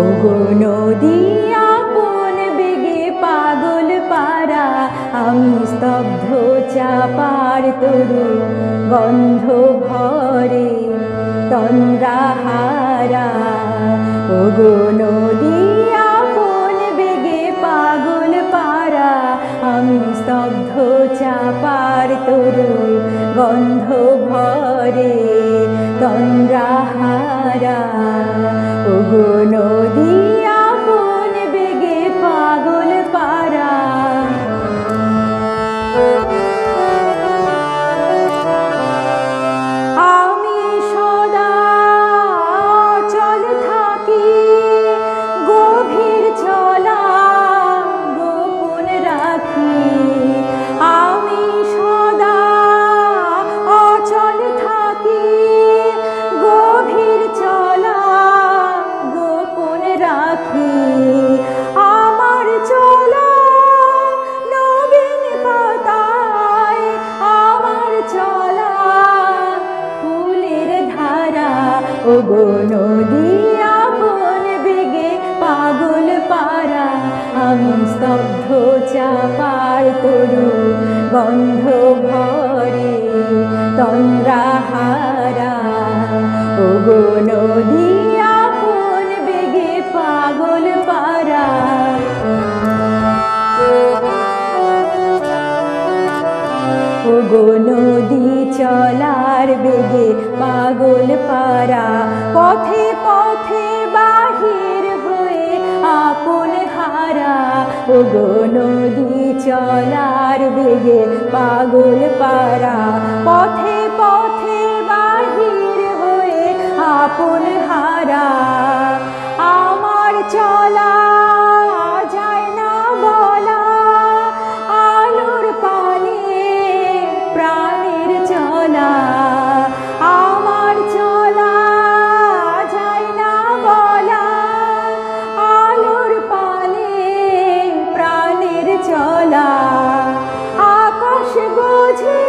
ওগো নদী আপন বেগে পাগল পারা, আমি স্তব্ধ চাপার তরু গন্ধ ভরে তন্দ্রাহারা। ওগো নদী আপন বেগে পাগল পারা, আমি স্তব্ধ চাপার তরু গন্ধ ভরে তন্দ্রাহারা। ওগো নদী আপন বেগে পাগল পারা। আমি সদা চল থাকি, গভীর চলা গোপন রাখি। আমি সদা অচল থাকি, গভীর চলা গোপন রাখি। আমার চলা নবীন পাতায়, আমার চলা ফুলের ধারা। ওগো নদী আপন বেগে পাগল পারা, আমি স্তব্ধ চাপার তরু গন্ধ ভরে তন্দ্রাহারা। ওগো নদী আপন বেগে পাগল পারা। ওগো নদী চলার বেগে পাগল পারা, পথে পথে বাহির হয়ে আপন হারা। ওগো নদী চলার বেগে পাগল পারা, পথে পথে বাহির হয়ে আপন হারা। আমার চলা যায় না বলা, আলোর পানে প্রাণের চলা। আমার চলা যায় না বলা, আলোর পানে প্রাণের চলা। আকাশ বোঝে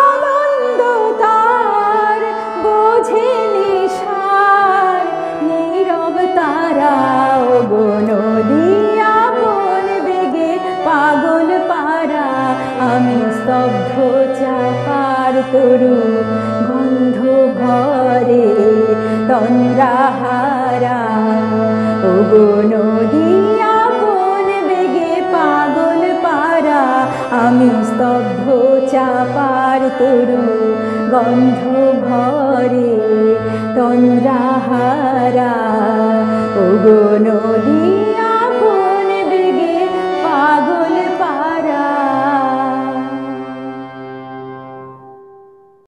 আনন্দ তার, বোঝে নিশার নীরব তারা। ওগো নদী আপন বেগে পাগল পারা, আমি স্তব্ধ চাপার তরু গন্ধ ভরে তন্দ্রাহারা। ওগো নদী আপন বেগে পাগল পারা, আমি স্তব্ধ চাপার তরু গন্ধ ভরে তন্দ্রাহারা। ওগো